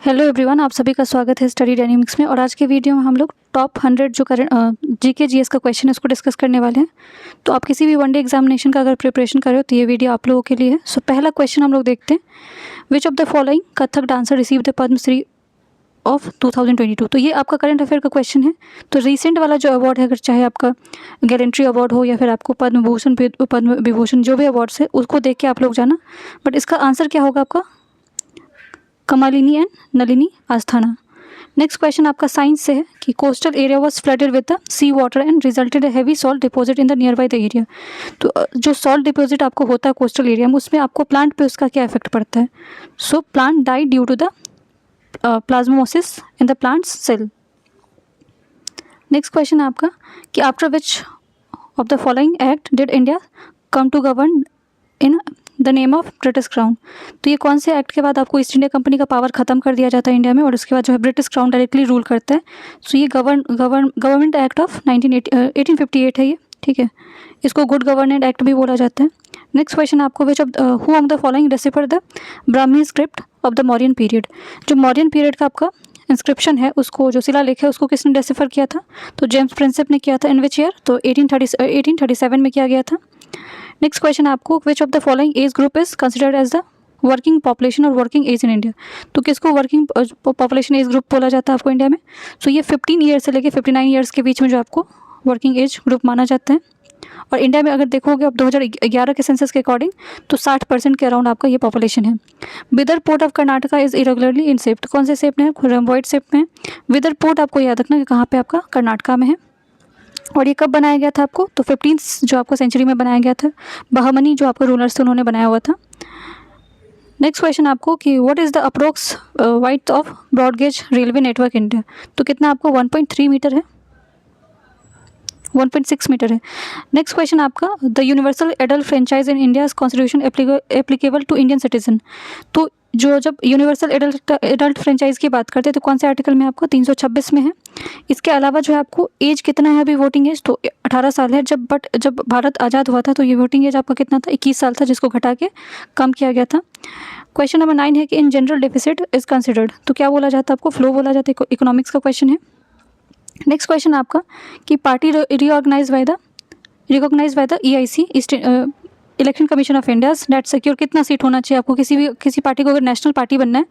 Hello everyone, आप सभी का स्वागत है स्टडी डायनेमिक्स में। और आज के वीडियो में हम लोग टॉप 100 जो करंट जीके जीएस का क्वेश्चन है उसको डिस्कस करने वाले हैं। तो आप किसी भी वनडे एग्जामिनेशन का अगर प्रिपरेशन कर रहे हो तो ये वीडियो आप लोगों के लिए है। सो पहला क्वेश्चन हम लोग देखते हैं, which of the following Kathak dancer receive the Padma Shri of 2022। तो ये आपका करंट अफेयर का क्वेश्चन है। तो रिसेंट वाला जो अवार्ड है, अगर चाहे आपका गैलेंट्री अवार्ड हो या फिर आपको पद्म भूषण पद्म विभूषण जो भी अवार्ड्स है उसको देख के आप लोग जाना। बट इसका आंसर क्या होगा आपका? Kamalini and Nalini Asthana. Next question आपका साइंस से है कि coastal area was flooded with the sea water and resulted a heavy salt deposit in the near by the area. तो जो सॉल्ट डिपॉजिट आपको होता है कोस्टल एरिया में, उसमें आपको प्लांट पे उसका क्या इफेक्ट पड़ता है? So plant die due to the plasmolysis in the plants cell. Next question आपका कि after which of the following act did India come to govern in the name of British crown. तो ये कौन से act के बाद आपको East India company का पावर खत्म कर दिया जाता है इंडिया में, और उसके बाद जो है ब्रिटिश क्राउन डायरेक्टली रूल करता है। सो ये गवर्नमेंट एक्ट ऑफ 1858 है ये, ठीक है। इसको गुड गवर्नेंट एक्ट भी बोला जाता है। नेक्स्ट क्वेश्चन आपको which of who of the following decipher the Brahmi script of the Mauryan period. जो मौर्यन पीरियड का आपका इंस्क्रिप्शन है, उसको जो शिलालेख है उसको किसने डिसिफर किया था? तो जेम्स प्रिंसेप ने किया था। In which year? तो 1837 में किया गया था। नेक्स्ट क्वेश्चन आपको which of the following age group is considered as the working population और वर्किंग एज इन इंडिया। तो किसको वर्किंग पॉपुलेशन एज ग्रुप बोला जाता है आपको इंडिया में? सो ये 15 ईयर्स से लेकर 59 ईयर्स के बीच में जो आपको वर्किंग एज ग्रुप माना जाता है। और इंडिया में अगर देखोगे आप 2011 के सेंसस के अकॉर्डिंग तो 60% के अराउंड आपका ये पॉपुलेशन है। Whether port of Karnataka is irregularly in shape. कौन से शेप में है? रम्बॉइड शेप में है। विदर पोर्ट आपको याद रखना कि कहाँ पे आपका कर्नाटका में है। और ये कब बनाया गया था आपको? तो 15th जो आपको सेंचुरी में बनाया गया था। बहमनी जो आपके रूलर्स थे उन्होंने बनाया हुआ था। नेक्स्ट क्वेश्चन आपको कि what is the approx width of broad gauge railway network India. तो कितना आपको 1.3 मीटर है, 1.6 मीटर है। नेक्स्ट क्वेश्चन आपका the universal adult franchise in India constitution applicable to Indian citizen. तो जो जब यूनिवर्सल एडल्ट फ्रेंचाइज की बात करते हैं तो कौन से आर्टिकल में आपको 326 में है। इसके अलावा जो है आपको एज कितना है अभी वोटिंग एज? तो 18 साल है। जब भारत आज़ाद हुआ था तो ये वोटिंग एज आपका कितना था? 21 साल था, जिसको घटा के कम किया गया था। क्वेश्चन नंबर 9 है कि in general deficit is considered. तो क्या बोला जाता है आपको? फ्लो बोला जाता है। इकोनॉमिक्स का क्वेश्चन है। नेक्स्ट क्वेश्चन आपका कि party recognise by the EIC election commission of India date secure. कितना सीट होना चाहिए आपको? किसी पार्टी को अगर नेशनल पार्टी बनना है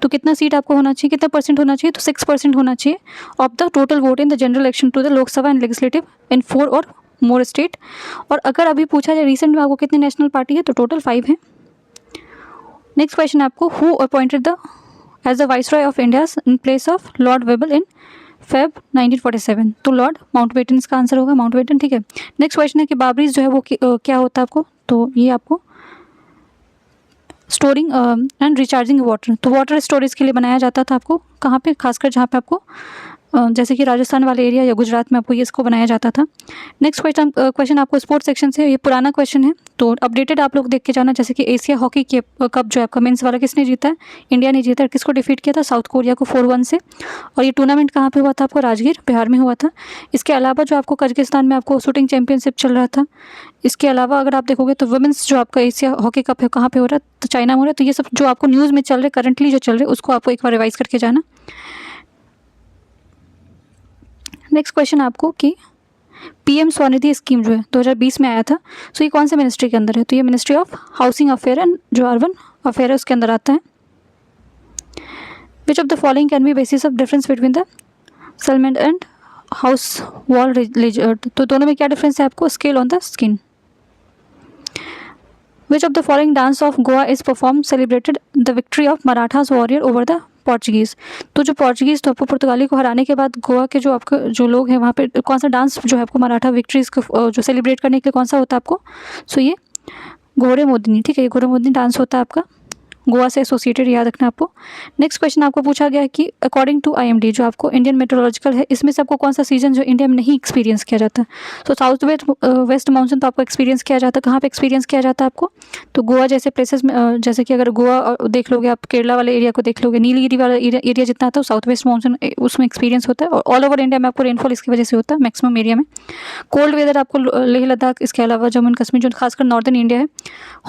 तो कितना सीट आपको होना चाहिए, कितना परसेंट होना चाहिए? तो 6% होना चाहिए of the total vote in the general election to the Lok Sabha and legislative in 4 और मोर स्टेट। और अगर अभी पूछा जाए रिसेंट में आपको कितनी नेशनल पार्टी है, तो टोटल 5 है। नेक्स्ट क्वेश्चन आपको who appointed the as the viceroy of India in place of lord Wavell in Feb 1947। तो लॉर्ड माउंटबेटन इसका आंसर होगा, माउंटबेटन, ठीक है। नेक्स्ट क्वेश्चन है कि बाबरीज जो है वो क्या होता है आपको? तो ये आपको स्टोरिंग एंड रिचार्जिंग वाटर, तो वाटर स्टोरेज के लिए बनाया जाता था आपको। कहाँ पे? खासकर जहाँ पे आपको जैसे कि राजस्थान वाले एरिया या गुजरात में आपको ये इसको बनाया जाता था। नेक्स्ट क्वेश्चन आपको स्पोर्ट्स सेक्शन से, ये पुराना क्वेश्चन है तो अपडेटेड आप लोग देख के जाना। जैसे कि एशिया हॉकी कप जो है आपका मेंस वाला किसने जीता है? इंडिया ने जीता है। किसको डिफीट किया था? साउथ कोरिया को 4-1 से। और ये टूर्नामेंट कहाँ पे हुआ था आपको? राजगीर, बिहार में हुआ था। इसके अलावा जो आपको कजाकिस्तान में आपको शूटिंग चैंपियनशिप चल रहा था। इसके अलावा अगर आप देखोगे तो वुमेंस जो आपका एशिया हॉकी कप है कहाँ पे हो रहा है? तो चाइना में हो रहा है। तो ये सब जो आपको न्यूज़ में चल रहे करंटली जो चल रहे उसको आपको एक बार रिवाइज करके जाना। नेक्स्ट क्वेश्चन आपको कि PM स्वनिधि स्कीम जो है 2020 में आया था, सो ये कौन से मिनिस्ट्री के अंदर है? तो ये ministry of housing affair and जो अर्बन अफेयर है उसके अंदर आता है। Which of the following can be basis of difference between the settlement and house wall ledger. तो दोनों में क्या डिफरेंस है आपको? Scale on the skin. Which of the following dance of Goa is perform celebrated the victory of Marathas warrior over the Portuguese. तो जो Portuguese तो आपको पुर्तगाली को हराने के बाद गोवा के जो आपके जो लोग हैं वहाँ पे कौन सा डांस जो है आपको मराठा विक्ट्रीज को जो सेलिब्रेट करने के लिए कौन सा होता है आपको? सो ये घोड़े मोदनी, ठीक है। ये घोड़े मोदनी डांस होता है आपका, गोवा से एसोसिएटेड, याद रखना आपको। नेक्स्ट क्वेश्चन आपको पूछा गया है कि अकॉर्डिंग टू IMD जो आपको इंडियन मेट्रोलॉजिकल है, इसमें से आपको कौन सा सीजन जो इंडिया में नहीं एक्सपीरियंस किया जाता? तो साउथ वेस्ट मानसून तो आपको एक्सपीरियंस किया जाता है। कहाँ पे एक्सपीरियंस किया जाता है आपको? तो गोवा जैसे प्लेसेस में, जैसे कि अगर गोवा देख लोगे आप, केरला वाले एरिया को देख लोगे, नीलगिरी वाला एरिया जितना आता है साउथ वेस्ट मानसून उसमें एक्सपीरियंस होता है। और ऑल ओवर इंडिया में आपको रेनफॉल इसकी वजह से होता है मैक्सिमम एरिया में। कोल्ड वेदर आपको लेह लद्दाख, इसके अलावा जम्मू एंड कश्मीर जो खासकर नॉर्दर्न इंडिया है।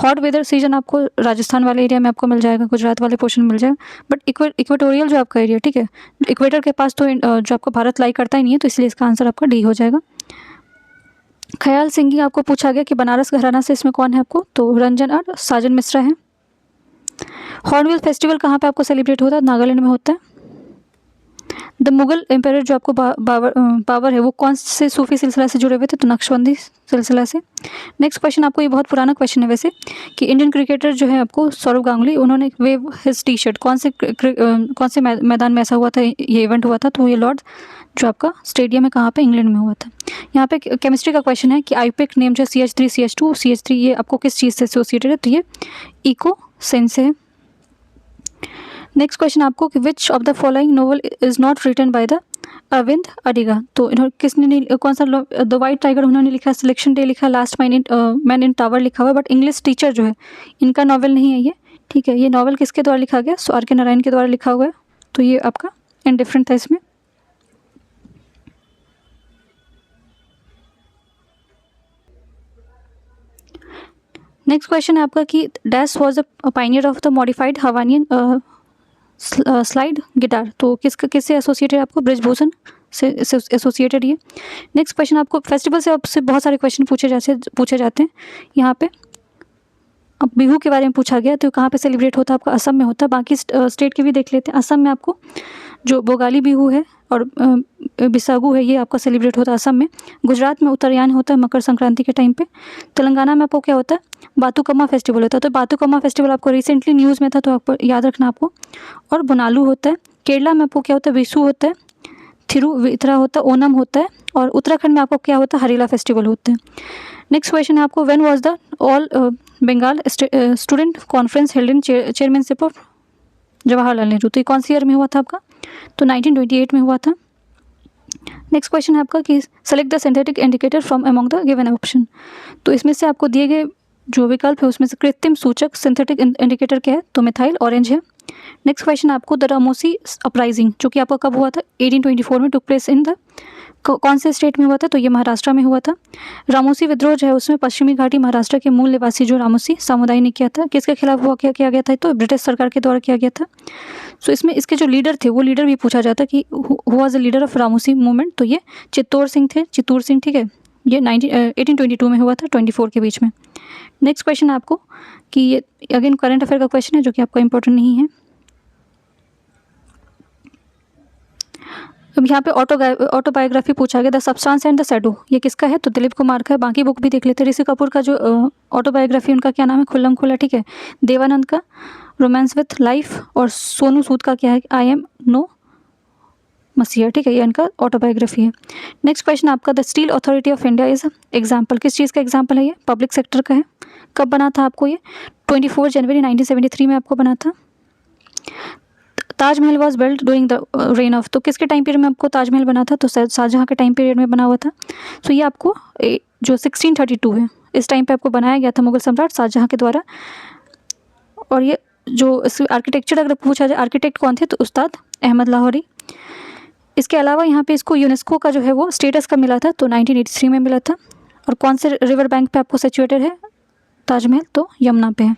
हॉट वेदर सीजन आपको राजस्थान वाले एरिया में आपको आपको मिल जाएगा, गुजरात वाले पोर्शन मिल जाएगा, बट इक्वेटोरियल जो आपका एरिया, ठीक है, इक्वेटर के पास तो जो आपका भारत लाई करता ही नहीं है, तो इसलिए इसका आंसर आपका डी हो जाएगा। ख्याल सिंगी आपको पूछा गया कि बनारस घराना से इसमें कौन है आपको, तो रंजन और साजन मिश्रा है। हॉर्नबिल फेस्टिवल कहाँ पे आपको सेलिब्रेट होता है, नागालैंड में होता है। द मुगल एम्पायर जो आपको बाबर है वो कौन से सूफी सिलसिला से जुड़े हुए थे, तो नक्शबंदी सिलसिला से। नेक्स्ट क्वेश्चन आपको, ये बहुत पुराना क्वेश्चन है वैसे, कि इंडियन क्रिकेटर जो है आपको सौरव गांगुली, उन्होंने वेव हिज टी शर्ट कौन से मैदान में ऐसा हुआ था, ये इवेंट हुआ था, तो ये लॉर्ड जो आपका स्टेडियम है कहाँ पे, इंग्लैंड में हुआ था। यहाँ पे केमिस्ट्री का क्वेश्चन है कि आईयूपैक नेम जो CH3 CH2 CH3 ये आपको किस चीज़ से एसोसिएटेड है, तो ये इको सेंस से है। नेक्स्ट क्वेश्चन आपको कि which of the following novel is not written by the Arvind Adiga, तो इन्होंने किसने कौन सा, द वाइट टाइगर उन्होंने लिखा, सिलेक्शन डे लिखा, लास्ट मैन इन टावर लिखा हुआ है, बट इंग्लिश टीचर जो है इनका नॉवल नहीं है ये, ठीक है। ये नॉवल किसके द्वारा लिखा गया, सो R.K. नारायण के द्वारा लिखा हुआ है, तो ये आपका इंडिफरेंट था इसमें। नेक्स्ट क्वेश्चन है आपका कि dash was the pioneer of the modified Hawaiian slide guitar, तो किससे एसोसिएटेड आपको, ब्रिजभूषण से एसोसिएटेड ये। नेक्स्ट क्वेश्चन आपको फेस्टिवल से आपसे बहुत सारे क्वेश्चन पूछे जाते हैं। यहाँ पे अब बिहू के बारे में पूछा गया, तो कहाँ पे सेलिब्रेट होता है आपका, असम में होता है। बाकी स्टेट के भी देख लेते हैं। असम में आपको जो बोगाली बिहू है और बिसागु है ये आपका सेलिब्रेट होता है असम में। गुजरात में उत्तरायण होता है मकर संक्रांति के टाइम पे। तेलंगाना में आपको क्या होता है, बातुकम्मा फेस्टिवल होता है, तो बातुकम्मा फेस्टिवल आपको रिसेंटली न्यूज़ में था, तो आपको याद रखना आपको। और बोनालू होता है। केरला में आपको क्या होता है, विशु होता है, थिरुवितरा होता है, ओनम होता है। और उत्तराखंड में आपको क्या होता है, हरेला फेस्टिवल होता है। नेक्स्ट क्वेश्चन है आपको, when was the all Bengal student conference held in chairmanship of Jawaharlal Nehru, तो ये कौन सी ईयर में हुआ था आपका, तो 1928 में हुआ था। नेक्स्ट क्वेश्चन है आपका कि select the synthetic indicator from among the given option, तो इसमें से आपको दिए गए जो विकल्प है उसमें से कृत्रिम सूचक सिंथेटिक इंडिकेटर क्या है, तो मिथाइल ऑरेंज है। नेक्स्ट क्वेश्चन आपको द रामोसी अपराइजिंग जो कि आपका कब हुआ था, 1824 में टुक प्लेस इन द कौन से स्टेट में हुआ था, तो ये महाराष्ट्र में हुआ था। रामोसी विद्रोह जो है उसमें पश्चिमी घाटी महाराष्ट्र के मूल निवासी जो रामोसी समुदाय ने किया था, किसके खिलाफ हुआ, क्या किया गया था, तो ब्रिटिश सरकार के द्वारा किया गया था। सो इसमें इसके जो लीडर थे वो लीडर भी पूछा जाता कि who was the leader of Ramoshi movement, तो ये चित्तौड़ सिंह थे, चित्तौड़ सिंह, ठीक है। ये 1822 में हुआ था, 24 के बीच में। नेक्स्ट क्वेश्चन आपको कि ये अगेन करंट अफेयर का क्वेश्चन है जो कि आपका इंपॉर्टेंट नहीं है। अब यहाँ पे ऑटोबायोग्राफी पूछा गया, the substance and the shadow, ये किसका है, तो दिलीप कुमार का है। बाकी बुक भी देख लेते हैं। ऋषि कपूर का जो ऑटोबायोग्राफी उनका क्या नाम है, खुल्लम खुल्ला, ठीक है। देवानंद का रोमांस विथ लाइफ, और सोनू सूद का क्या है, आई एम नो मसीहा, ठीक है, ये इनका ऑटोबायोग्राफी है। नेक्स्ट क्वेश्चन आपका, the steel authority of India is example, किस चीज़ का एग्जाम्पल है, ये पब्लिक सेक्टर का है। कब बना था आपको ये, 24 जनवरी 1973 में आपको बना था। Taj Mahal was built during the rain of, तो किसके टाइम पीरियड में आपको ताजमहल बना था, तो शाहजहाँ के टाइम पीरियड में बना हुआ था। सो ये आपको जो 1632 है इस टाइम पे आपको बनाया गया था मुगल सम्राट शाहजहाँ के द्वारा। और ये जो आर्किटेक्चर अगर पूछा जाए आर्किटेक्ट कौन थे, तो उस्ताद अहमद लाहौरी। इसके अलावा यहाँ पे इसको यूनेस्को का जो है वो स्टेटस का मिला था, तो 1983 में मिला था। और कौन से रिवर बैंक पे आपको सिचुएटेड है ताजमहल, तो यमुना पे है।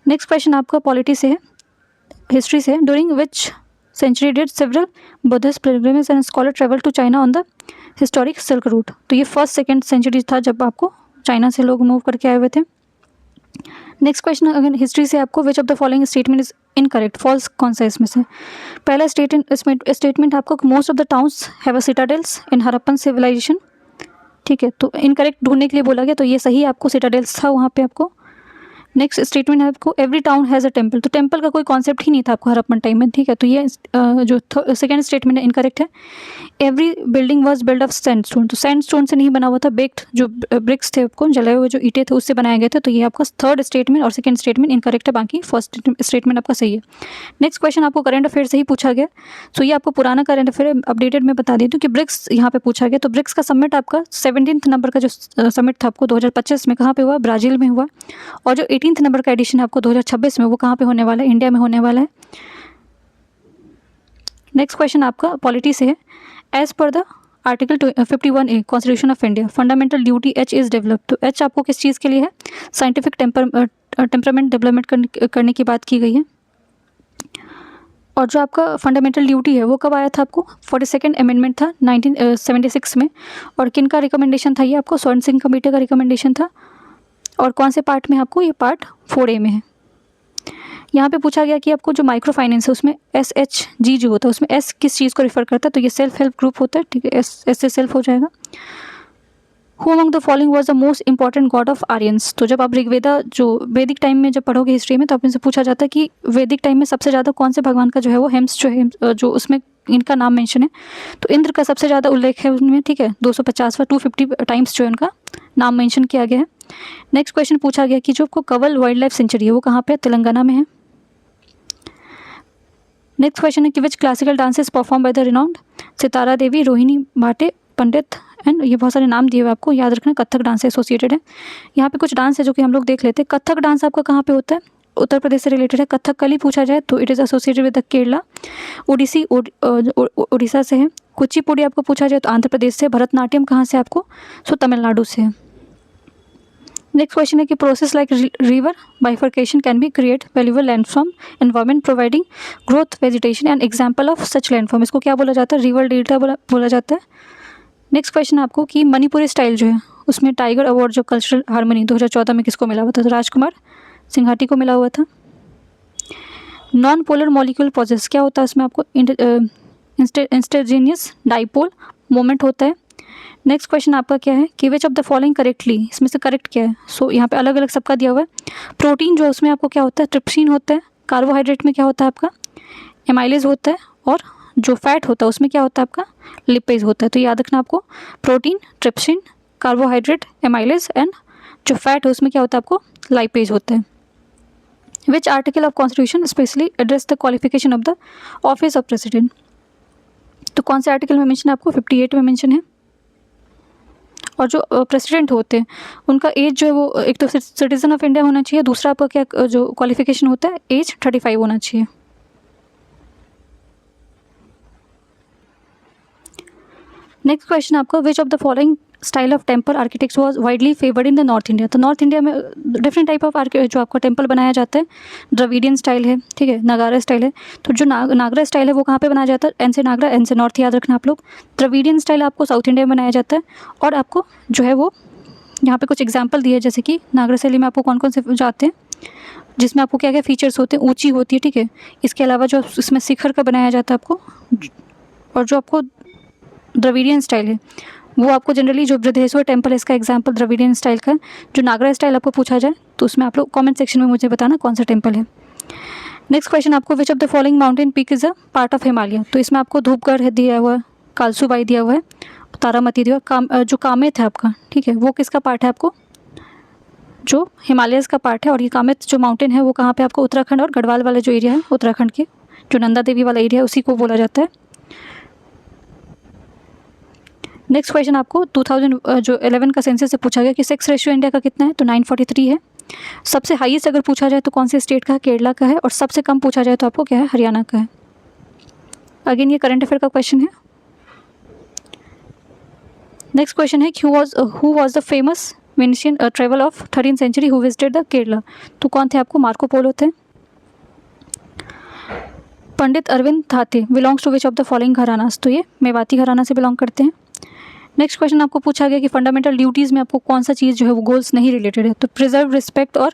नेक्स्ट क्वेश्चन आपका पॉलिटी से है, हिस्ट्री से है। During which century did several Buddhist pilgrims and scholar travel to China on the historic silk route, तो ये फर्स्ट सेकेंड सेंचुरी था जब आपको चाइना से लोग मूव करके आए हुए थे। नेक्स्ट क्वेश्चन अगर हिस्ट्री से आपको, which of the following statement is incorrect, false कौन सा इसमें से। पहला स्टेटमेंट आपको, most of the towns have a citadels in Harappan civilisation, ठीक है, तो इनकरेक्ट ढूंढने के लिए बोला गया, तो ये सही आपको सिटाडेल्स था वहाँ पे आपको। नेक्स्ट स्टेटमेंट है आपको, every town has a temple, तो टेम्पल का कोई कॉन्सेप्ट ही नहीं था आपको हरप्पन टाइम में, ठीक है, तो ये जो सेकेंड स्टेटमेंट है इनकरेक्ट है। Every building was build of sandstone, तो सैंडस्टोन से नहीं बना हुआ था, बेक्ड जो ब्रिक्स थे आपको जलाए हुए जो ईंटें थे उससे बनाया गया था, तो ये आपका थर्ड स्टेटमेंट और सेकेंड स्टेटमेंट इनकरेक्ट है, बाकी फर्स्ट स्टेटमेंट आपका सही है। नेक्स्ट क्वेश्चन आपको करंट अफेयर से ही पूछा गया, सो ये आपको पुराना करंट अफेयर अपडेटेड में बता देती हूँ कि ब्रिक्स यहाँ पे पूछा गया, तो ब्रिक्स का समिट आपका 17th नंबर का जो समिट था आपको 2025 में कहाँ पे हुआ, ब्राज़ील में हुआ। और जो 18th नंबर का एडिशन आपको 2026 में वो कहाँ पे होने वाला है, इंडिया में होने वाला है। नेक्स्ट क्वेश्चन आपका पॉलिटी से है, as per the article 51A constitution of India, fundamental duty H is develop. तो एच आपको किस चीज़ के लिए है? साइंटिफिक टेम्परामेंट डेवलपमेंट करने की बात की गई है। और जो आपका फंडामेंटल ड्यूटी है वो कब आया था आपको? 42nd अमेंडमेंट था 1976 में। और किन का रिकमेंडेशन था ये? आपको स्वर्ण सिंह कमेटी का रिकमेंडेशन था। और कौन से पार्ट में आपको? ये पार्ट 4A में है। यहाँ पे पूछा गया कि आपको जो माइक्रो फाइनेंस है उसमें SHG जो होता है उसमें S किस चीज़ को रिफर करता है? तो ये सेल्फ हेल्प ग्रुप होता है, ठीक है, S से सेल्फ हो जाएगा। Who among the following was the most important God of Aryans. तो जब आप ऋग्वेदा जो वैदिक टाइम में जब पढ़ोगे हिस्ट्री में तो आप इनसे पूछा जाता है कि वैदिक टाइम में सबसे ज़्यादा कौन से भगवान का जो है वो हेम्स जो है जो उसमें इनका नाम मेंशन है, तो इंद्र का सबसे ज़्यादा उल्लेख है उनमें, ठीक है, 250 250 टाइम्स जो है उनका नाम मेंशन किया गया है। नेक्स्ट क्वेश्चन पूछा गया कि जो आपको कंवल वाइल्ड लाइफ सेंचुरी है वो कहाँ पे है? तेलंगाना में है। नेक्स्ट क्वेश्चन है कि which classical dances perform by the renowned? Sitara Devi, Rohini Bhate, Pandit and ये बहुत सारे नाम दिए हुए आपको, याद रखना कथक डांस से एसोसिएटेड है। यहाँ पे कुछ डांस है जो कि हम लोग देख लेते हैं। कथक डांस आपका कहाँ पे होता है? उत्तर प्रदेश से रिलेटेड है। कथकली पूछा जाए तो it is associated with the Kerala. Odissi Orissa से है। कुचिपुड़ी आपको पूछा जाए तो आंध्र प्रदेश से। भरतनाट्यम कहाँ से आपको? सो तमिलनाडु से है। नेक्स्ट क्वेश्चन है कि process like river bifurcation can be create valuable landform environment providing growth vegetation and example of such landform. इसको क्या बोला जाता है? रिवर डेल्टा बोला जाता है। नेक्स्ट क्वेश्चन आपको कि मणिपुरी स्टाइल जो है उसमें टाइगर अवार्ड जो कल्चरल हार्मनी 2014 में किसको मिला हुआ था? तो राजकुमार सिंघाटी को मिला हुआ था। नॉन पोलर मॉलिक्यूल पॉजेस क्या होता है उसमें? आपको इंस्टेंटेनियस डाइपोल मोमेंट होता है। नेक्स्ट क्वेश्चन आपका क्या है कि which of the following correctly, इसमें से करेक्ट क्या है? सो यहाँ पे अलग अलग सबका दिया हुआ है। प्रोटीन जो है उसमें आपको क्या होता है? ट्रिप्सिन होता है। कार्बोहाइड्रेट में क्या होता है आपका? एमाइलेज होता है। और जो फैट होता है उसमें क्या होता है आपका? लिपेज होता है। तो याद रखना आपको protein, trypsin, carbohydrate, amylase and जो फैट है उसमें क्या होता है आपको? लाइपेज होता है। Which article of constitution specially address the qualification of the office of president? तो कौन से आर्टिकल में मेंशन है आपको? 58 में मेंशन है। और जो प्रेसिडेंट होते हैं उनका एज जो है वो एक तो सिटीजन ऑफ इंडिया होना चाहिए, दूसरा आपका क्या जो क्वालिफिकेशन होता है एज 35 होना चाहिए। नेक्स्ट क्वेश्चन आपका विच of the following style of temple architect was widely favoured in the north India? तो नॉर्थ इंडिया में डिफरेंट टाइप ऑफ जो आपका टेम्पल बनाया जाता है। द्रविडियन स्टाइल है, ठीक है, नागारा स्टाइल है। तो जो नागरा स्टाइल है वो कहाँ पे बनाया जाता है? एन से नागरा, एन से नॉर्थ, याद रखना आप लोग। द्रविडियन स्टाइल आपको साउथ इंडिया में बनाया जाता है। और आपको जो है वो यहाँ पे कुछ एग्जाम्पल दिए, जैसे कि नागरा शैली में आपको कौन कौन से जाते हैं जिसमें आपको क्या क्या फीचर्स होते हैं? ऊँची होती है, ठीक है। इसके अलावा जो इसमें शिखर का बनाया जाता है आपको। और जो आपको द्रविडियन स्टाइल है वो आपको जनरली जो बृहदेश्वर टेम्पल है इसका एग्जांपल द्रविडियन स्टाइल का। जो नागरा स्टाइल आपको पूछा जाए तो उसमें आप लोग कमेंट सेक्शन में मुझे बताना कौन सा टेम्पल है। नेक्स्ट क्वेश्चन आपको which of the following mountain peak is a part of Himalaya? तो इसमें आपको धूपगढ़ है दिया हुआ है, कालसूबाई दिया हुआ है, तारामती दिया हुआ है। जो कामेत है आपका, ठीक है, वो किसका पार्ट है आपको? जो हिमालयस का पार्ट है। और ये कामेत जो माउंटेन है वो कहाँ पे आपको? उत्तराखंड और गढ़वाल वाला जो एरिया है उत्तराखंड के, जो नंदा देवी वाला एरिया है उसी को बोला जाता है। नेक्स्ट क्वेश्चन आपको 2011 का सेंसस से पूछा गया कि सेक्स रेशियो इंडिया का कितना है? तो 943 है। सबसे हाईएस्ट अगर पूछा जाए तो कौन से स्टेट का है? केरला का है। और सबसे कम पूछा जाए तो आपको क्या है? हरियाणा का है। अगेन ये करंट अफेयर का क्वेश्चन है। नेक्स्ट क्वेश्चन है who was the famous Venetian travel of 13th century who visited the Kerala? तो कौन थे आपको? मार्को पोलो थे। Pandit Arvind Thate belongs to which of the following घरानास? तो ये मेवाती घराना से बिलोंग करते हैं। नेक्स्ट क्वेश्चन आपको पूछा गया कि फंडामेंटल ड्यूटीज़ में आपको कौन सा चीज़ जो है वो गोल्स नहीं रिलेटेड है? तो प्रिजर्व, रिस्पेक्ट और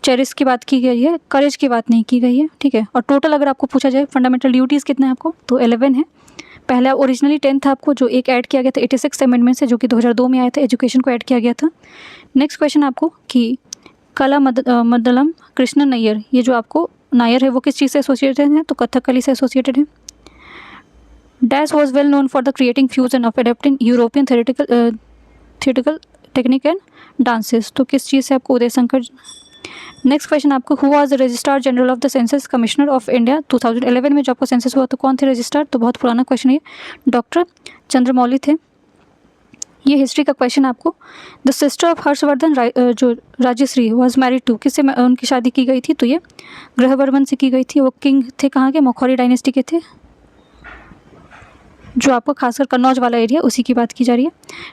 चेरिश की बात की गई है, करेज की बात नहीं की गई है, ठीक है। और टोटल अगर आपको पूछा जाए फंडामेंटल ड्यूटीज़ कितने हैं आपको? तो 11 है। पहला ओरिजिनली 10 था आपको, जो एक ऐड किया गया था 86 अमेंडमेंट से, जो कि 2002 में आया था, एजुकेशन को ऐड किया गया था। नेक्स्ट क्वेश्चन आपको कि कला मदलम कृष्ण नैयर, ये जो आपको नायर है वो किस चीज़ से एसोसिएटेड है? तो कथकली से एसोसिएटेड है। Dash was well known for the creating fusion of adapting European theatrical technique and dances? तो किस चीज़ से आपको? उदय शंकर। नेक्स्ट क्वेश्चन आपको who was the registrar general of the census commissioner of India? 2011 में जो आपको सेंसस हुआ तो कौन थे रजिस्ट्रार? तो बहुत पुराना क्वेश्चन है, डॉक्टर चंद्रमौली थे। ये हिस्ट्री का क्वेश्चन आपको। द सिस्टर ऑफ हर्षवर्धन जो राजश्री वॉज मैरिड टू, किससे उनकी शादी की गई थी? तो ये ग्रहवर्मन से की गई थी। वो किंग थे कहाँ के? मखौरी डायनेस्टी के थे। जो आपको खासकर कन्नौज वाला एरिया उसी की बात की जा रही है।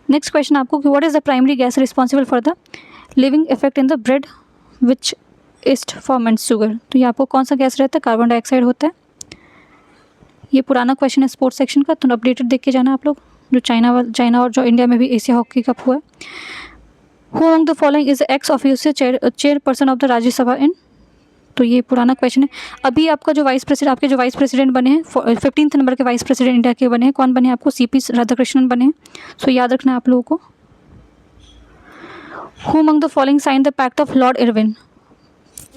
नेक्स्ट क्वेश्चन आपको कि what is the primary gas responsible for the living effect in the bread which yeast ferment sugar. तो ये आपको कौन सा गैस रहता है? कार्बन डाइऑक्साइड होता है। ये पुराना क्वेश्चन है स्पोर्ट्स सेक्शन का, तो अपडेटेड देख के जाना आप लोग, जो चाइना और जो इंडिया में भी एशिया हॉकी कप हुआ है। Who among the following is ex official chairperson of the Rajya Sabha in. तो ये पुराना क्वेश्चन है। अभी आपका जो आपके जो वाइस प्रेसिडेंट बने हैं 15th नंबर के वाइस प्रेसिडेंट इंडिया के बने हैं, कौन बने हैं आपको? सीपी राधाकृष्णन बने हैं। सो याद रखना है आप लोगों को। Who among the following sign the pact of Lord Irwin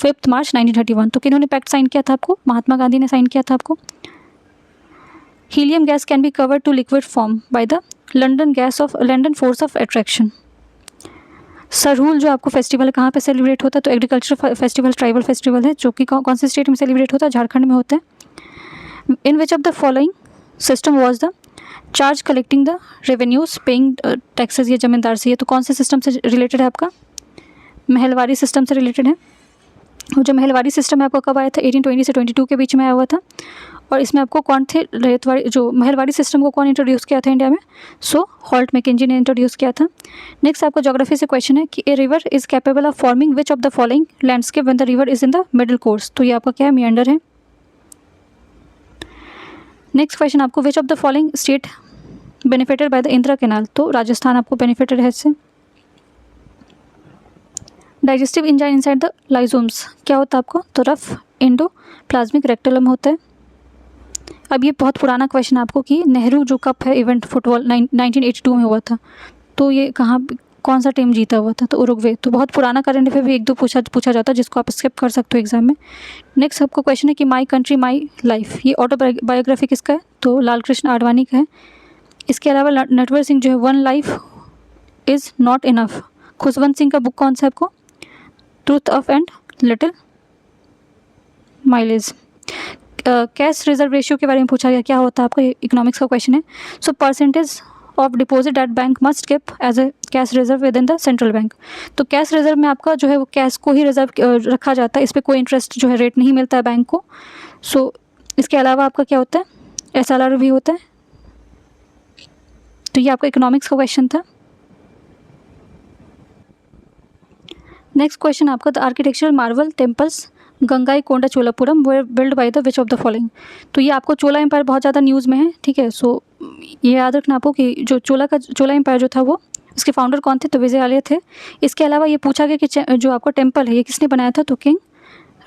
5 March 1931। तो किन्होंने पैक्ट साइन किया था आपको? महात्मा गांधी ने साइन किया था आपको। Helium gas can be covered to liquid form by the London force of attraction. Sarhul जो आपको फेस्टिवल कहाँ पे सेलिब्रेट होता है? तो एग्रीकल्चर फेस्टिवल, ट्राइबल फेस्टिवल है, जो कि कौन से स्टेट में सेलिब्रेट होता है? झारखंड में होता है। In which of the following system was the charge collecting the revenues paying taxes. ये जमींदार से, ये तो कौन से सिस्टम से रिलेटेड है आपका? महलवारी सिस्टम से रिलेटेड है। और जो महलवारी सिस्टम है आपको कब आया था? 1820 से 22 के बीच में आया हुआ था। और इसमें आपको कौन थे जो महलवारी सिस्टम को कौन इंट्रोड्यूस किया था इंडिया में? सो हॉल्ट मैकेंजी ने इंट्रोड्यूस किया था। नेक्स्ट आपको ज्योग्राफी से क्वेश्चन है कि a river is capable of forming which of the following landscape when the river is in the middle course. तो ये आपका क्या है? मियंडर है। नेक्स्ट क्वेश्चन आपको which of the following state benefited by the Indira canal. तो राजस्थान आपको benefited है इससे। डाइजेस्टिव एंजाइम इनसाइड द लाइजोम्स क्या होता है आपको? तो रफ एंडोप्लाज्मिक रेक्टेलम होता है। अब ये बहुत पुराना क्वेश्चन आपको कि नेहरू जो कप है इवेंट फुटबॉल 1982 में हुआ था, तो ये कौन सा टीम जीता हुआ था? तो उरुग्वे। तो बहुत पुराना करंट अफेयर भी एक दो पूछा जाता है, जिसको आप स्किप कर सकते हो एग्जाम में। नेक्स्ट आपको क्वेश्चन है कि माई कंट्री माई लाइफ, ये ऑटोबायोग्राफी किसका है? तो लाल कृष्ण आडवाणी का है। इसके अलावा नटवर सिंह जो है one life is not enough. Khushwant Singh का बुक कौन सा है आपको? Truth of and little mileage. Cash reserve ratio के बारे में पूछा गया, क्या होता है आपको? इकोनॉमिक्स का क्वेश्चन है। So percentage of deposit that bank must keep as a cash reserve within the central bank. तो कैश रिजर्व में आपका जो है वो कैश को ही रिजर्व रखा जाता है, इस पर कोई इंटरेस्ट जो है रेट नहीं मिलता है बैंक को। सो इसके अलावा आपका क्या होता है? SLR भी होता है। तो ये आपका इकोनॉमिक्स का क्वेश्चन था। नेक्स्ट क्वेश्चन आपका the architectural Marvel temples Gangaikonda Cholapuram were build by the which of the following. तो ये आपको चोला एम्पायर बहुत ज़्यादा न्यूज़ में है, ठीक है। सो ये याद रखना आपको कि जो चोला एम्पायर जो था वो इसके फाउंडर कौन थे? तो विजयालय थे। इसके अलावा ये पूछा गया कि जो आपका टेम्पल है ये किसने बनाया था? तो किंग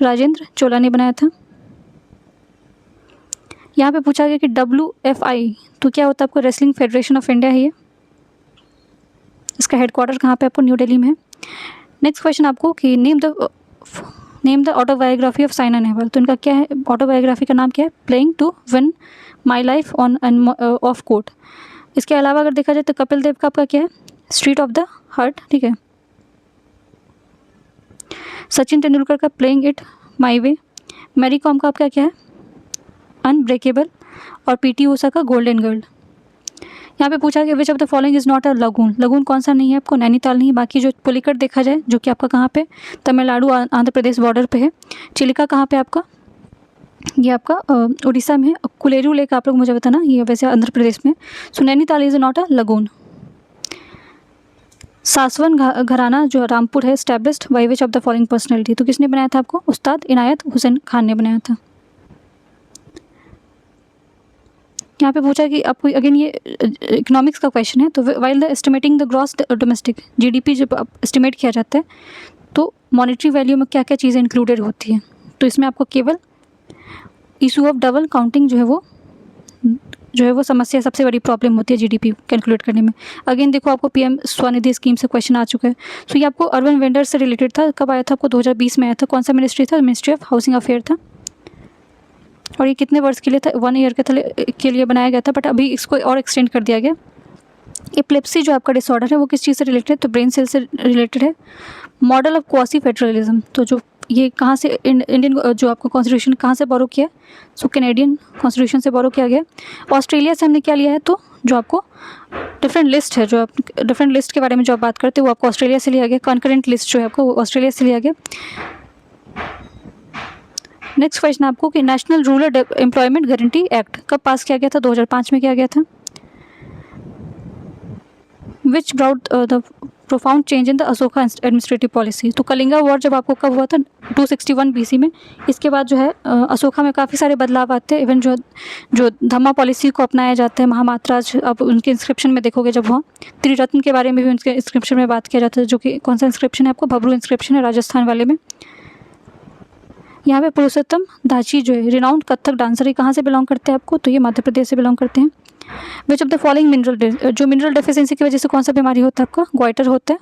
राजेंद्र चोला ने बनाया था। यहाँ पे पूछा गया कि WFI तो क्या होता है आपको? रेसलिंग फेडरेशन ऑफ इंडिया है ये। इसका हेडक्वार्टर कहाँ पे? आपको न्यू दिल्ली में है। नेक्स्ट क्वेश्चन आपको कि name the autobiography of Saina Nehwal. तो इनका क्या है? ऑटोबायोग्राफी का नाम क्या है? Playing to win my life on and off court. इसके अलावा अगर देखा जाए तो कपिल देव का आपका क्या है? स्ट्रीट ऑफ द हार्ट, ठीक है। सचिन तेंदुलकर का playing it my way. Mary Kom का आपका क्या है? अनब्रेकेबल। और PT ऊषा का गोल्डन गर्ल। यहाँ पे पूछा गया विच of the following is not a lagoon. Lagoon कौन सा नहीं है आपको? नैनीताल नहीं। बाकी जो पुलिकट देखा जाए जो कि आपका कहाँ पे? तमिलनाडु आंध्र प्रदेश बॉर्डर पे है। चिलिका कहाँ पे आपका? ये आपका उड़ीसा में है। कुलेरू लेक आप लोग मुझे बताना, ये वैसे आंध्र प्रदेश में। So Nainital is not a lagoon. Saswan gharana जो रामपुर है established by which of the following personality. तो किसने बनाया था आपको? उस्ताद इनायत हुसैन खान ने बनाया था। यहाँ पे पूछा कि आपको अगेन ये इकोनॉमिक्स का क्वेश्चन है। तो while the estimating the gross domestic GDP जब एस्टिमेट किया जाता है तो मॉनेटरी वैल्यू में क्या क्या चीज़ें इंक्लूडेड होती हैं? तो इसमें आपको केवल इशू ऑफ डबल काउंटिंग जो है वो समस्या सबसे बड़ी प्रॉब्लम होती है GDP कैलकुलेट करने में। अगेन देखो आपको PM स्वनिधि स्कीम से क्वेश्चन आ चुका है। सो ये आपको अर्बन वेंडर से रिलेटेड था। कब आया था आपको? 2020 में आया था। कौन सा मिनिस्ट्री था? मिनिस्ट्री ऑफ हाउसिंग अफेयर था। और ये कितने वर्ष के लिए था? 1 ईयर के लिए बनाया गया था, बट अभी इसको और एक्सटेंड कर दिया गया। एपिलेप्सी जो आपका डिसऑर्डर है वो किस चीज़ से रिलेटेड है? तो ब्रेन सेल से रिलेटेड है। मॉडल ऑफ क्वासी फेडरलिज्म, तो जो ये कहाँ से इंडियन जो आपका कॉन्स्टिट्यूशन कहाँ से बोरो किया? सो कैनेडियन कॉन्स्टिट्यूशन से बोरो किया गया। ऑस्ट्रेलिया से हमने क्या लिया है? तो जो आपको डिफरेंट लिस्ट है, जो आप डिफरेंट लिस्ट के बारे में जो आप बात करते हो वो आपको ऑस्ट्रेलिया से लिया गया। कॉन्करेंट लिस्ट जो है आपको वो ऑस्ट्रेलिया से लिया गया। नेक्स्ट क्वेश्चन आपको कि national rural employment guarantee act कब पास किया गया था? 2005 में किया गया था। Which brought the profound change in the Ashoka administrative policy. तो कलिंगा वॉर जब आपको कब हुआ था? 261 BC में। इसके बाद जो है अशोका में काफ़ी सारे बदलाव आते हैं। इवन जो धम्मा पॉलिसी को अपनाया जाता है, महामात्राज, अब उनके इंस्क्रिप्शन में देखोगे जब वहाँ त्रिरत्न के बारे में भी उनके इंस्क्रिप्शन में बात किया जाता है, जो कि कौन सा इंस्क्रिप्शन है आपको? भबरू इंस्क्रिप्शन है राजस्थान वाले में। यहाँ पे पुरुषोत्तम दाची जो है रिनाउंड कथक डांसर, ये कहाँ से बिलोंग करते हैं आपको? तो ये मध्य प्रदेश से बिलोंग करते हैं। Which of the following mineral, जो मिनरल डेफिशिएंसी की वजह से कौन सा बीमारी होता है आपका? ग्वाइटर होता है।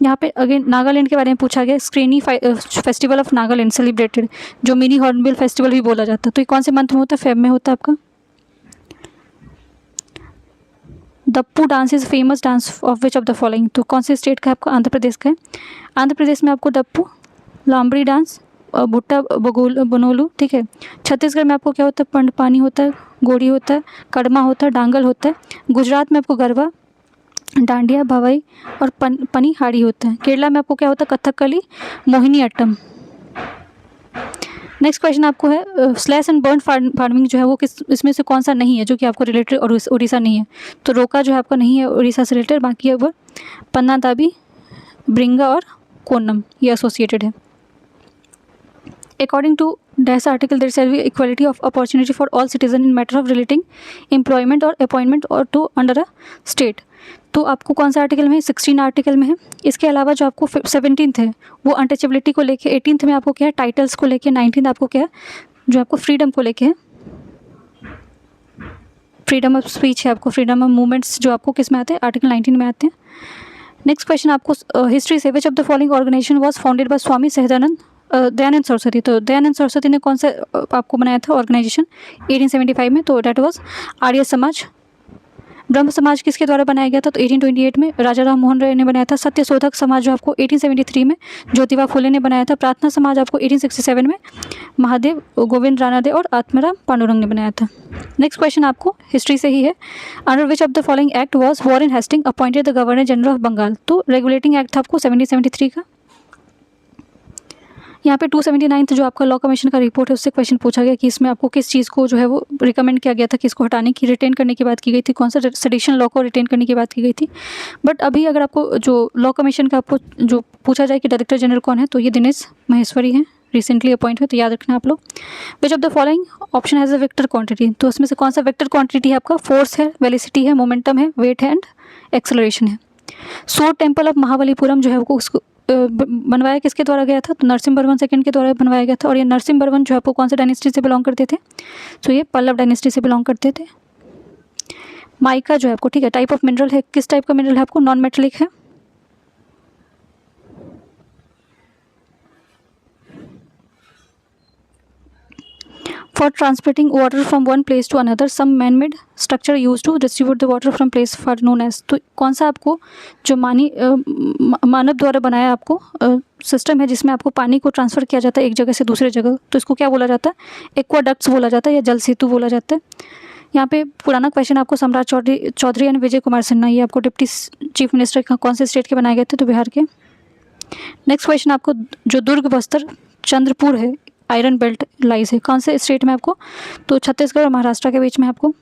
यहाँ पे अगेन नागालैंड के बारे में पूछा गया। स्क्रीनी फेस्टिवल ऑफ नागालैंड सेलिब्रेटेड, जो मिनी हॉर्नबिल फेस्टिवल भी बोला जाता है, तो ये कौन से मंथ में होता है? फेब में होता है आपका। Dappu dance is famous dance of which of the following, तो कौन से स्टेट का है आपका? आंध्र प्रदेश का है। आंध्र प्रदेश में आपको दप्पू, लांबड़ी डांस, भुट्टा बनोलू, ठीक है। छत्तीसगढ़ में आपको क्या होता है? पंडपानी होता है, गोड़ी होता है, कड़मा होता है, डांगल होता है। गुजरात में आपको गरबा, डांडिया, भवाई और पनीहाड़ी होता है। केरला में आपको क्या होता है? कथकली, मोहिनी अट्टम। नेक्स्ट क्वेश्चन आपको है स्लैश एंड बर्न फार्मिंग जो है वो किस इसमें से कौन सा नहीं है जो कि आपको रिलेटेड और उड़ीसा नहीं है? तो रोका जो है आपका नहीं है उड़ीसा से रिलेटेड, बाकी है वो पन्ना दाबी, ब्रिंगा और कोन्नम, ये एसोसिएटेड है। According to DAS article, there shall be equality of opportunity for all citizen in matter of relating employment or appointment or to under a state। तो आपको कौन सा आर्टिकल में? 16 आर्टिकल में है। इसके अलावा जो आपको 17th है वो अनटचेबिलिटी को लेके, 18th में आपको क्या है? टाइटल्स को लेके, 19th आपको क्या है? जो आपको फ्रीडम को लेके है, फ्रीडम ऑफ स्पीच है, आपको फ्रीडम ऑफ मूवमेंट्स जो आपको किस में आते हैं? आर्टिकल 19 में आते हैं। नेक्स्ट क्वेश्चन आपको हिस्ट्री से, which of the following organisation was founded by Swami Dayanand Saraswati. तो दयानंद सरस्वती ने कौन सा आपको बनाया था ऑर्गेनाइजेशन 1875 में? तो डैट वाज आर्य समाज। ब्रह्म समाज किसके द्वारा बनाया गया था? तो 1828 में राजा राम मोहन राय ने बनाया था। सत्य शोधक समाज जो आपको 1873 में ज्योतिबा फुले ने बनाया था। प्रार्थना समाज आपको 1867 में महादेव गोविंद रानादे और आत्माराम पांडुरंग ने बनाया था। नेक्स्ट क्वेश्चन आपको हिस्ट्री से ही है। Under which of the following act was Warren Hastings appointed the governor general of Bengal. तो रेगुलेटिंग एक्ट था आपको 1773 का। यहाँ पे 279 जो आपका लॉ कमीशन का रिपोर्ट है उससे क्वेश्चन पूछा गया कि इसमें आपको किस चीज़ को जो है वो रिकमेंड किया गया था, किसको हटाने की, रिटेन करने की बात की गई थी, कौन सा सेडिशन लॉ को रिटेन करने की बात की गई थी। बट अभी अगर आपको जो लॉ कमीशन का आपको जो पूछा जाए कि डायरेक्टर जनरल कौन है, तो ये दिनेश महेश्वरी हैं, रिसेंटली अपॉइंट हुए, तो याद रखना आप लोग। विच of the following option has a vector quantity. तो उसमें से कौन सा वेक्टर क्वांटिटी है आपका? फोर्स है, वेलोसिटी है, मोमेंटम है, वेट है एंड एक्सेलरेशन है। सोर टेम्पल ऑफ महाबलीपुरम जो है वो उसको बनवाया किसके द्वारा गया था? तो नरसिम्हवर्मन सेकंड के द्वारा बनवाया गया था। और ये नरसिम्हवर्मन जो है आपको कौन सा डायनेस्टी से बिलोंग करते थे? तो ये पल्लव डायनेस्टी से बिलोंग करते थे। माइका जो है आपको, ठीक है, टाइप ऑफ मिनरल है, किस टाइप का मिनरल है आपको? नॉन मेटेलिक है। For transporting water from one place to another, some man-made structure used to distribute the water from place far known as। तो कौन सा आपको जो मानव द्वारा बनाया आपको सिस्टम है जिसमें आपको पानी को ट्रांसफ़र किया जाता है एक जगह से दूसरे जगह, तो इसको क्या बोला जाता है? एक्वाडक्ट्स बोला जाता है या जल सेतु बोला जाता है। यहाँ पे पुराना क्वेश्चन आपको सम्राट चौधरी एंड विजय कुमार सिन्हा, ये आपको डिप्टी चीफ मिनिस्टर कौन से स्टेट के बनाए गए थे? तो बिहार के। नेक्स्ट क्वेश्चन आपको जो दुर्ग बस्तर चंद्रपुर है आयरन बेल्ट लाइज है, कौन से स्टेट में आपको? तो छत्तीसगढ़ और महाराष्ट्र के बीच में आपको।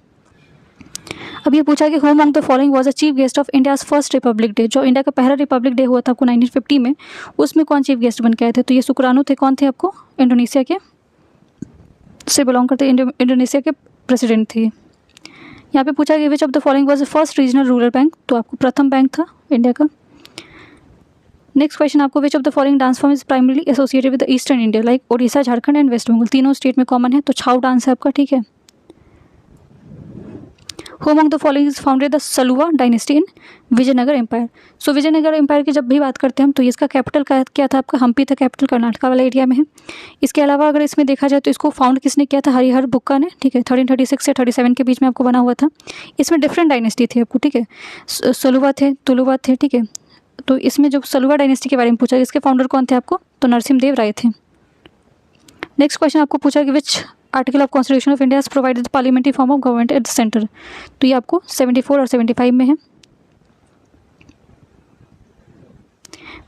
अब ये पूछा कि who among the following was the chief guest of India's first Republic day. जो इंडिया का पहला रिपब्लिक डे हुआ था आपको 1950 में, उसमें कौन चीफ गेस्ट बन के आए थे? तो ये सुकरानू थे। कौन थे आपको? इंडोनेशिया के से बिलोंग करते, इंडोनेशिया के प्रेसिडेंट थे। यहाँ पे पूछा कि which of the following was the first regional rural bank. तो आपको प्रथम बैंक था इंडिया का। नेक्स्ट क्वेश्चन आपको which of the following dance form is primarily associated with the eastern India like Odisha, Jharkhand and West Bengal. तीनों स्टेट में कॉमन है, तो छाऊ डांस है आपका, ठीक है। Who among the following is founded the Saluva dynasty in Vijayanagar empire. So Vijayanagar empire की जब भी बात करते हैं हम, तो इसका कैपिटल क्या था आपका? हम्पी था कैपिटल, कर्नाटका वाला एरिया में है। इसके अलावा अगर इसमें देखा जाए तो इसको फाउंड किसने किया था? हरिहर बुक्का ने, ठीक है। 1336 से 37 के बीच में आपको बना हुआ था। इसमें डिफरेंट डायनेस्टी थे आपको, ठीक है। सलुवा थे, तुलुवा थे, ठीक है। तो इसमें जो सलुवा डायनेस्टी के बारे में पूछा, इसके फाउंडर कौन थे आपको? तो नरसिम्हदेव राय थे। नेक्स्ट क्वेश्चन आपको पूछा कि which article of constitution of India provided parliamentary form of government at the centre. तो ये आपको 74 और 75 में है।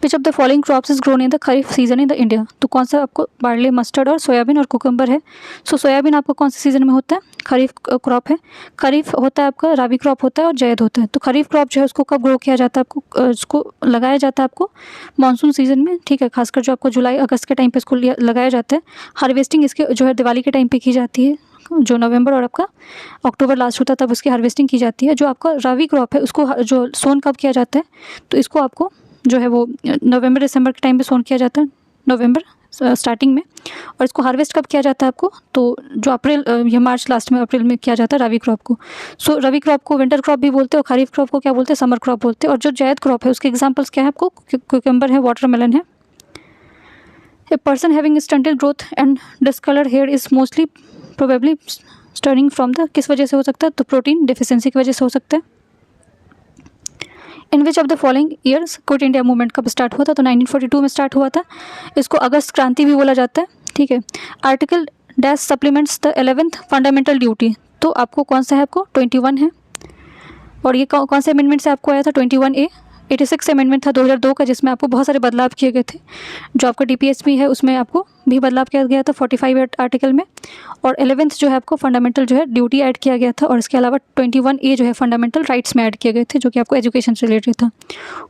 Which of the following crops is grown in the kharif season in the India. तो कौन सा आपको बार्ली, मस्टर्ड और सोयाबीन और कुकम्बर है। सो सोयाबीन आपको कौन से सीजन में होता है, खरीफ क्रॉप है। खरीफ होता है आपका, राबी क्रॉप होता है और जैद होता है। तो खरीफ क्रॉप जो है उसको कब ग्रो किया जाता है, आपको उसको लगाया जाता है आपको मानसून सीजन में, ठीक है। खासकर जो आपको जुलाई अगस्त के टाइम पे इसको लगाया जाता है। हार्वेस्टिंग इसके जो है दिवाली के टाइम पे की जाती है, जो नवंबर और आपका अक्टूबर लास्ट होता है तब उसकी हार्वेस्टिंग की जाती है। जो आपका रावी क्रॉप है उसको जो सोन कब किया जाता है, तो इसको आपको जो है वो नवंबर दिसंबर के टाइम पे सोन किया जाता है, नवंबर स्टार्टिंग में। और इसको हार्वेस्ट कब किया जाता है आपको, तो जो अप्रैल या मार्च लास्ट में, अप्रैल में किया जाता है रवी क्रॉप को। सो रवी क्रॉप को विंटर क्रॉप भी बोलते हैं और खरीफ क्रॉप को क्या बोलते हैं, समर क्रॉप बोलते हैं। और जो जैद क्रॉप है उसके एग्जाम्पल्स क्या है आपको, क्यूकम्बर है, वाटरमेलन है। A person having stunted growth and discoloured here is mostly probably stunning from the, किस वजह से हो सकता है, तो प्रोटीन डिफिशियंसी की वजह से हो सकता है। In which of the following years quit India movement कब स्टार्ट हुआ था, तो 1942 में स्टार्ट हुआ था। इसको अगस्त क्रांति भी बोला जाता है, ठीक है। Article dash supplements the 11th fundamental duty, तो आपको कौन सा है, आपको 21 है। और ये कौन से अमेंडमेंट से आपको आया था, 21A। 86 अमेंडमेंट था 2002 का, जिसमें आपको बहुत सारे बदलाव किए गए थे। जो आपका DPSP है उसमें आपको भी बदलाव किया गया था 45 आर्टिकल में। और 11th जो है आपको फंडामेंटल जो है ड्यूटी ऐड किया गया था। और इसके अलावा 21A जो है फंडामेंटल राइट्स में ऐड किए गए थे, जो कि आपको एजुकेशन से रिलेटेड था।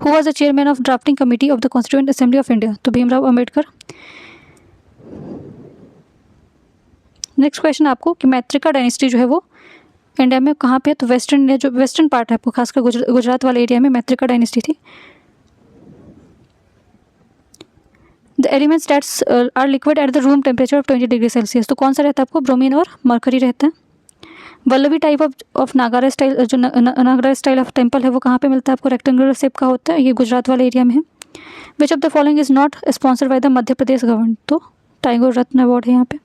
Who was the chairman of drafting committee of the constituent assembly of India, तो भीमराव अम्बेडकर। नेक्स्ट क्वेश्चन आपको कि मैत्रिका डायनेस्टी जो है वो इंडिया में कहाँ पे है, तो वेस्टर्न इंडिया, जो वेस्टर्न पार्ट है आपको खासकर गुजरात वाले एरिया में मैत्रिका डायनेस्टी थी। The elements that's are liquid at the room temperature of 20 degree Celsius, तो कौन सा रहता है आपको, ब्रोमीन और मरकरी रहता है। वल्लभी टाइप ऑफ नागारा स्टाइल, जो नागारा स्टाइल ऑफ टेम्पल है वो कहाँ पे मिलता है आपको, रेक्टेंगुलर शेप का होता है, ये गुजरात वाले एरिया में है। Which of the following is not sponsored by the Madhya Pradesh government, तो टाइगर रत्न अवार्ड है यहाँ पे।